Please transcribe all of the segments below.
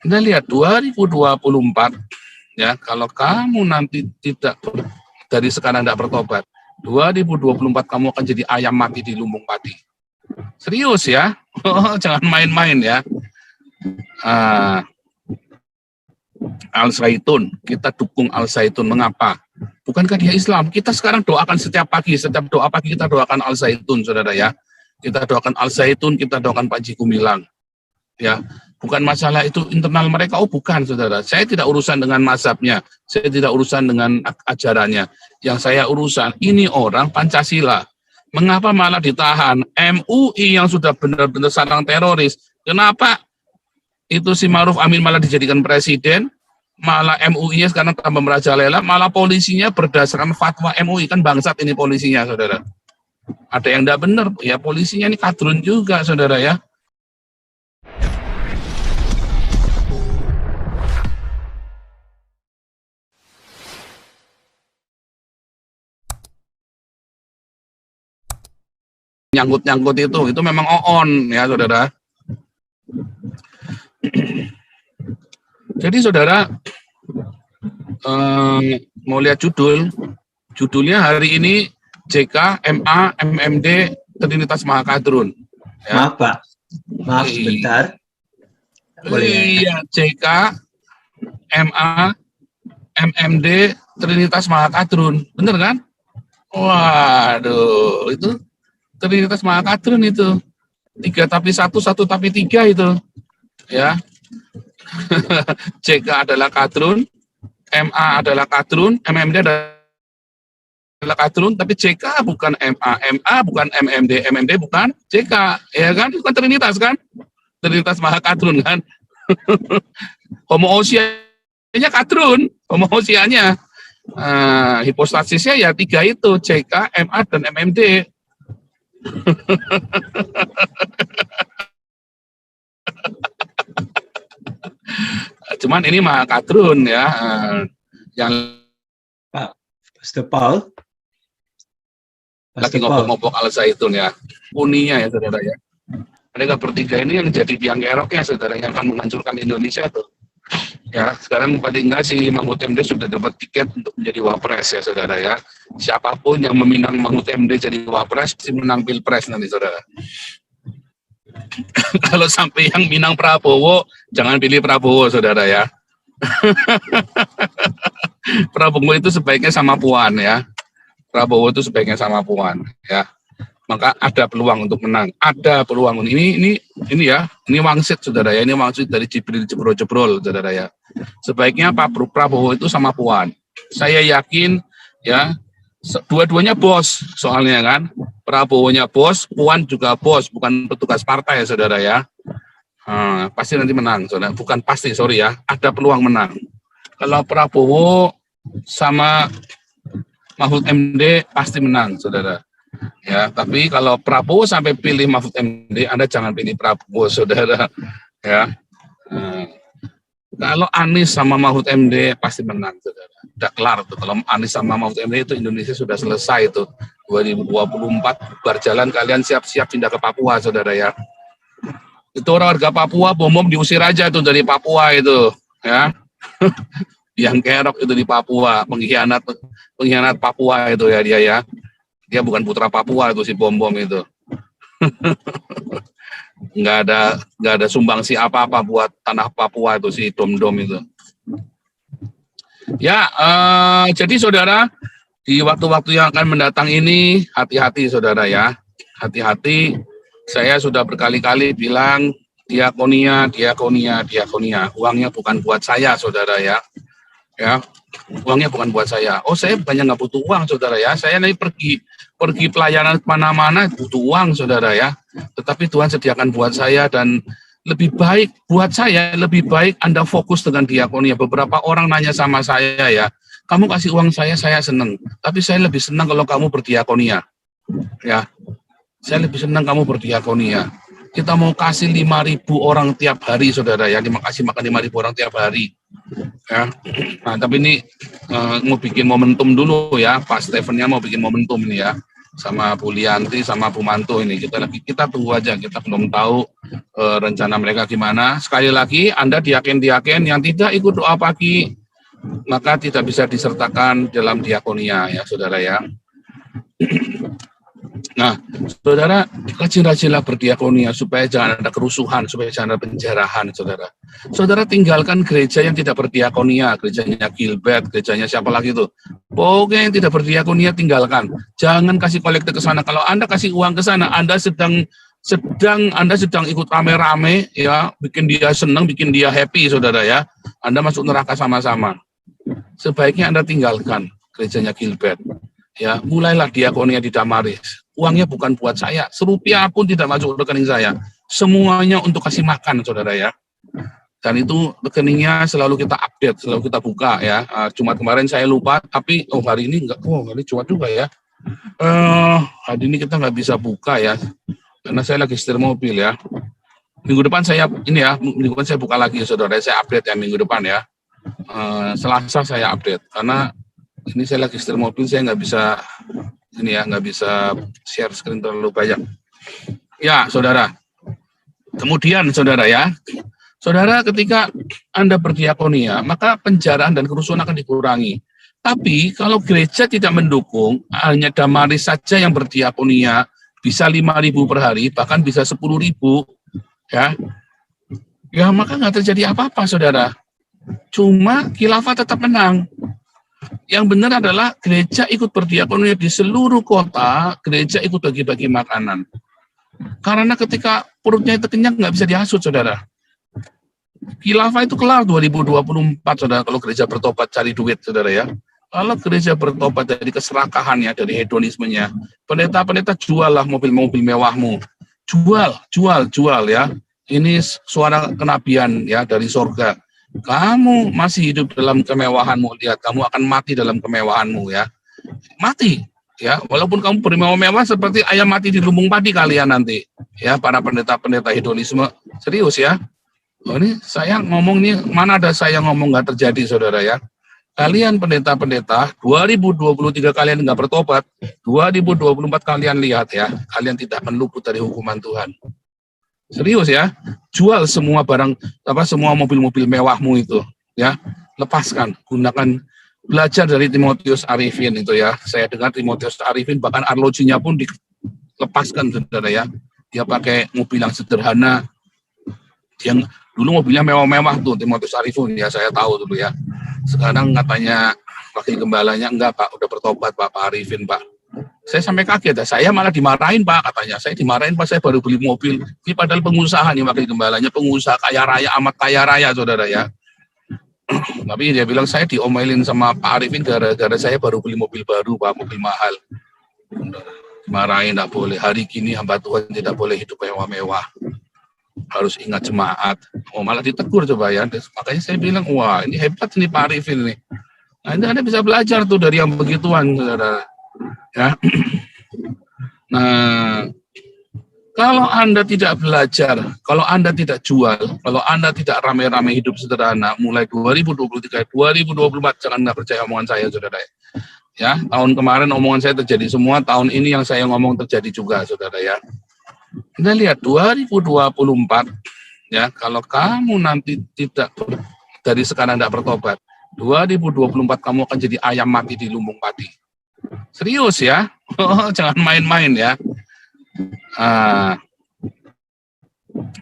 Anda lihat 2024, ya, kalau kamu nanti tidak dari sekarang tidak bertobat, 2024 kamu akan jadi ayam mati di lumbung padi. Serius ya, jangan main-main ya. Al-Zaitun, kita dukung Al-Zaitun. Mengapa? Bukankah dia Islam? Kita sekarang doakan setiap pagi, setiap doa pagi kita doakan Al-Zaitun, saudara ya. Kita doakan Al-Zaitun, kita doakan Panji Gumilang. Ya, bukan masalah itu internal mereka, oh bukan, saudara. Saya tidak urusan dengan mazhabnya, saya tidak urusan dengan ajarannya. Yang saya urusan, ini orang Pancasila. Mengapa malah ditahan? MUI yang sudah benar-benar sarang teroris, kenapa itu si Ma'ruf Amin malah dijadikan presiden, malah MUI-nya sekarang tambah merajalela, malah polisinya berdasarkan fatwa MUI, kan bangsat ini polisinya, saudara. Ada yang tidak benar, ya polisinya ini kadrun juga, saudara ya. Nyangkut-nyangkut itu memang on ya, saudara. Jadi saudara mau lihat judulnya hari ini JK, MA, MMD, Trinitas Mahakadrun. Ya. Maaf Pak, maaf sebentar. Iya, JK, MA, MMD, Trinitas Mahakadrun, bener kan? Waduh, itu Trinitas Mahakadrun itu 3 tapi 1, 1 tapi 3 itu, ya. JK adalah kadrun, MA adalah kadrun, MMD adalah kadrun, tapi JK bukan MA, MA bukan MMD, MMD bukan JK, ya kan? Itu kan Trinitas kan? Trinitas Mahakadrun kan? Homoousianya kadrun, homoousianya. Hipostasisnya ya 3 itu, JK, MA, dan MMD. Cuman ini mah kadrun ya, yang Pak Pastor Paul lagi ngobok-ngobok Al-Zaitun ya, uninya ya saudara ya. Mereka bertiga ini yang jadi tiang keroknya saudara, yang akan menghancurkan Indonesia tuh. Ya, sekarang paling enggak si Mahfud MD sudah dapat tiket untuk menjadi wapres ya saudara ya. Siapapun yang meminang Mahfud MD jadi wapres pasti menang pilpres nanti saudara. Kalau sampai yang minang Prabowo, jangan pilih Prabowo, saudara ya. Prabowo itu sebaiknya sama Puan ya. Prabowo itu sebaiknya sama Puan ya. Maka ada peluang untuk menang. Ada peluang. Ini ya. Ini wangsit, saudara ya. Ini wangsit dari Jibril Jebrol, saudara ya. Sebaiknya Pak Prabowo itu sama Puan. Saya yakin ya. Dua-duanya bos soalnya kan, Prabowo-nya bos, Puan juga bos, bukan petugas partai ya saudara ya. Pasti nanti menang, saudara. Bukan pasti, sorry ya, ada peluang menang. Kalau Prabowo sama Mahfud MD pasti menang, saudara. Ya, tapi kalau Prabowo sampai pilih Mahfud MD, Anda jangan pilih Prabowo, saudara. Ya. Kalau Anies sama Mahfud MD pasti menang, saudara. Udah kelar tuh. Kalau Anies sama Mahfud MD itu Indonesia sudah selesai itu. 2024 berjalan, kalian siap-siap pindah ke Papua, saudara ya. Itu warga Papua bom diusir aja tuh dari Papua itu, ya. Yang kerok itu di Papua, pengkhianat Papua itu ya dia ya. Dia bukan putra Papua itu si bom itu. Nggak ada sumbangsi apa-apa buat tanah Papua itu si dom itu. Ya, jadi saudara, di waktu-waktu yang akan mendatang ini, hati-hati saudara ya, hati-hati. Saya sudah berkali-kali bilang, diakonia, uangnya bukan buat saya saudara ya, uangnya bukan buat saya. Oh, saya banyak nggak butuh uang saudara ya, saya nanti pergi pelayanan kemana-mana butuh uang saudara ya, tetapi Tuhan sediakan buat saya, dan lebih baik buat saya, lebih baik Anda fokus dengan diakonia. Beberapa orang nanya sama saya ya, kamu kasih uang saya senang, tapi saya lebih senang kalau kamu berdiakonia. Ya, saya lebih senang kamu berdiakonia. Kita mau kasih 5.000 orang tiap hari, saudara ya, kasih makan 5.000 orang tiap hari. Ya, nah tapi ini mau bikin momentum dulu ya, Pak Stephen-nya mau bikin momentum ini ya. sama Bu Lianti sama Bu Manto ini. Kita tunggu aja, kita belum tahu rencana mereka gimana. Sekali lagi Anda diaken-diaken yang tidak ikut doa pagi maka tidak bisa disertakan dalam diakonia ya saudara ya. Nah, saudara, rajin-rajinlah berdiakonia supaya jangan ada kerusuhan, supaya jangan ada penjarahan, saudara. Saudara tinggalkan gereja yang tidak berdiakonia, gerejanya Gilbert, gerejanya siapa lagi itu. Pokoknya yang tidak berdiakonia tinggalkan. Jangan kasih kolektif ke sana. Kalau Anda kasih uang ke sana, Anda sedang ikut rame-rame, ya, bikin dia senang, bikin dia happy, saudara ya. Anda masuk neraka sama-sama. Sebaiknya Anda tinggalkan gerejanya Gilbert. Ya, mulailah diakonia di Damaris. Uangnya bukan buat saya, serupiah pun tidak masuk rekening saya. Semuanya untuk kasih makan, saudara ya. Dan itu rekeningnya selalu kita update, selalu kita buka ya. Jumat kemarin saya lupa, tapi hari ini enggak. Hari Jumat juga ya. Hari ini kita nggak bisa buka ya, karena saya lagi setir mobil ya. Minggu depan minggu depan saya buka lagi, saudara. Saya update ya minggu depan ya. Selasa saya update, karena ini saya lagi setir mobil, saya nggak bisa share screen terlalu banyak. Ya, saudara. Kemudian, saudara ya, saudara ketika Anda berdiakonia, maka penjaraan dan kerusuhan akan dikurangi. Tapi kalau gereja tidak mendukung, hanya Damaris saja yang berdiakonia, bisa 5.000 per hari, bahkan bisa 10.000, ya maka nggak terjadi apa-apa, saudara. Cuma khilafah tetap menang. Yang benar adalah gereja ikut berdiakonia di seluruh kota, gereja ikut bagi-bagi makanan. Karena ketika perutnya itu kenyang, nggak bisa dihasut, saudara. Khilafah itu kelar 2024, saudara, kalau gereja bertobat cari duit, saudara ya. Kalau gereja bertobat dari keserakahannya, dari hedonismenya, pendeta-pendeta juallah mobil-mobil mewahmu. Jual ya. Ini suara kenabian ya dari sorga. Kamu masih hidup dalam kemewahanmu, lihat kamu akan mati dalam kemewahanmu ya. Mati ya, walaupun kamu bermewah-mewah seperti ayam mati di lumbung padi kalian nanti. Ya, para pendeta-pendeta hedonisme, serius ya. Ini saya ngomong nih, mana ada saya ngomong nggak terjadi, saudara ya. Kalian pendeta-pendeta, 2023 kalian nggak bertobat, 2024 kalian lihat ya, kalian tidak akan luput dari hukuman Tuhan. Serius ya, jual semua barang, semua mobil-mobil mewahmu itu, ya, lepaskan, gunakan, belajar dari Timotius Arifin itu ya. Saya dengar Timotius Arifin bahkan arlojinya pun dilepaskan, saudara ya. Dia pakai mobil yang sederhana, yang dulu mobilnya mewah-mewah tuh Timotius Arifin ya, saya tahu dulu ya. Sekarang katanya wakil gembalanya enggak Pak, udah bertobat Pak Arifin Pak. Saya sampai kaget, saya malah dimarahin Pak katanya. Saya dimarahin Pak, saya baru beli mobil. Ini padahal pengusaha nih wakil gembalanya, pengusaha kaya raya, amat kaya raya, saudara ya. Tapi dia bilang saya diomelin sama Pak Arifin gara-gara saya baru beli mobil baru Pak, mobil mahal. Dimarahin, enggak boleh. Hari gini hamba Tuhan tidak boleh hidup mewah-mewah. Harus ingat jemaat. Malah ditegur coba ya. Makanya saya bilang, wah ini hebat nih Pak Arifin nih. Nah, Anda bisa belajar tuh dari yang begituan, saudara. Ya. Nah, kalau Anda tidak belajar, kalau Anda tidak jual, kalau Anda tidak rame-rame hidup sederhana, mulai 2023, 2024, jangan nggak percaya omongan saya, saudara. Ya, tahun kemarin omongan saya terjadi semua, tahun ini yang saya ngomong terjadi juga, saudara ya. Kita lihat 2024, ya, kalau kamu nanti tidak dari sekarang tidak bertobat, 2024 kamu akan jadi ayam mati di lumbung padi. Serius ya, jangan main-main ya.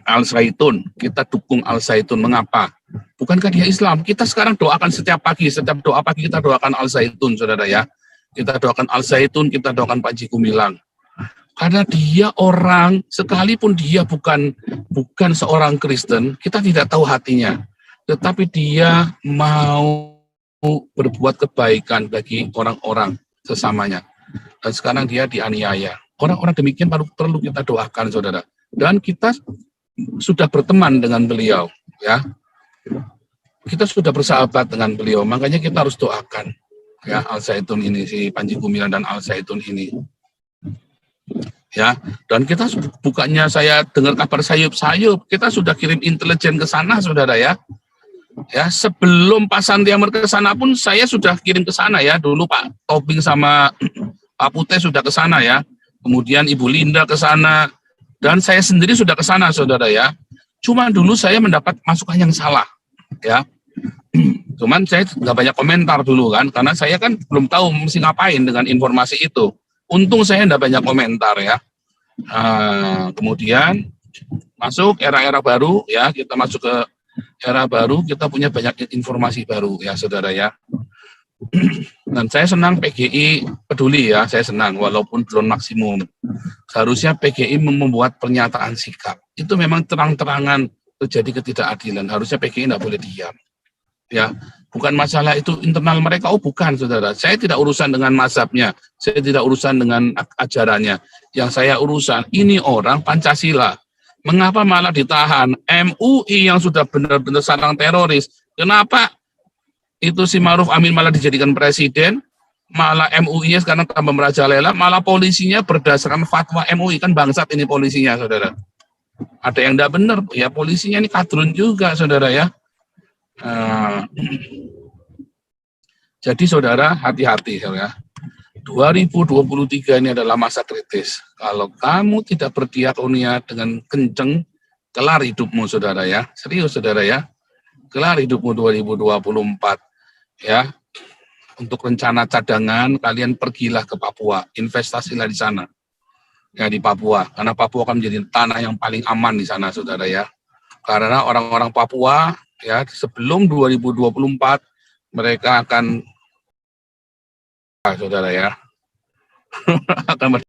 Al-Zaitun, kita dukung Al-Zaitun. Mengapa? Bukankah dia Islam? Kita sekarang doakan setiap pagi, setiap doa pagi kita doakan Al-Zaitun, saudara ya. Kita doakan Al-Zaitun, kita doakan Panji Gumilang. Karena dia orang, sekalipun dia bukan seorang Kristen, kita tidak tahu hatinya. Tetapi dia mau berbuat kebaikan bagi orang-orang sesamanya. Dan sekarang dia dianiaya. Orang-orang demikian perlu kita doakan, saudara. Dan kita sudah berteman dengan beliau, ya. Kita sudah bersahabat dengan beliau, makanya kita harus doakan, ya, Al-Zaitun ini, si Panji Gumilang dan Al-Zaitun ini. Ya, dan kita bukannya saya dengar kabar sayup-sayup, kita sudah kirim intelijen ke sana, saudara ya. Ya, sebelum Pak Santiamer ke sana pun saya sudah kirim ke sana ya. Dulu Pak Tobing sama Pak Putih sudah ke sana ya, kemudian Ibu Linda ke sana, dan saya sendiri sudah ke sana, saudara ya. Cuma dulu saya mendapat masukan yang salah, ya. Cuman saya nggak banyak komentar dulu kan, karena saya kan belum tahu mesti ngapain dengan informasi itu. Untung saya nggak banyak komentar ya. Kemudian masuk era-era baru ya, kita masuk ke era baru, kita punya banyak informasi baru ya, saudara ya. Dan saya senang PGI peduli ya, saya senang walaupun belum maksimum. Seharusnya PGI membuat pernyataan sikap. Itu memang terang-terangan terjadi ketidakadilan. Harusnya PGI tidak boleh diam. Ya, bukan masalah itu internal mereka. Oh bukan, saudara. Saya tidak urusan dengan mazhabnya. Saya tidak urusan dengan ajarannya. Yang saya urusan ini orang Pancasila. Mengapa malah ditahan? MUI yang sudah benar-benar sarang teroris. Kenapa itu si Ma'ruf Amin malah dijadikan presiden, malah MUI-nya sekarang tambah merajalela, malah polisinya berdasarkan fatwa MUI, kan bangsat ini polisinya, saudara. Ada yang tidak benar, ya polisinya ini kadrun juga, saudara ya. Jadi saudara, hati-hati ya. 2023 ini adalah masa kritis. Kalau kamu tidak berdiakonia dengan kenceng, kelar hidupmu, saudara ya. Serius, saudara ya. Kelar hidupmu 2024. Ya, untuk rencana cadangan kalian pergilah ke Papua, investasilah di sana, ya di Papua, karena Papua akan menjadi tanah yang paling aman di sana, saudara ya. Karena orang-orang Papua ya sebelum 2024 mereka akan, saudara ya, akan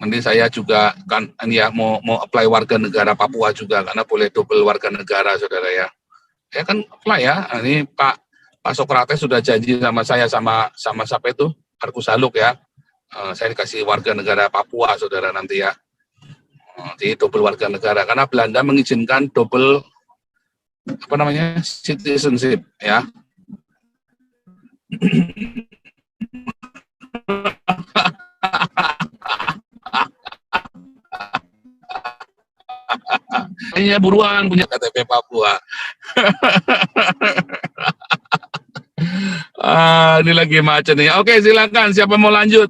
nanti saya juga kan ya mau apply warga negara Papua juga karena boleh double warga negara, saudara ya. Ya kan apply ya, ini Pak Sokrates sudah janji sama saya sama siapa itu Argus Haluk ya, saya dikasih warga negara Papua, saudara nanti ya, di double warga negara karena Belanda mengizinkan double citizenship ya. Hanya buruan punya KTP Papua. Ini lagi macet nih. Oke, silakan siapa mau lanjut.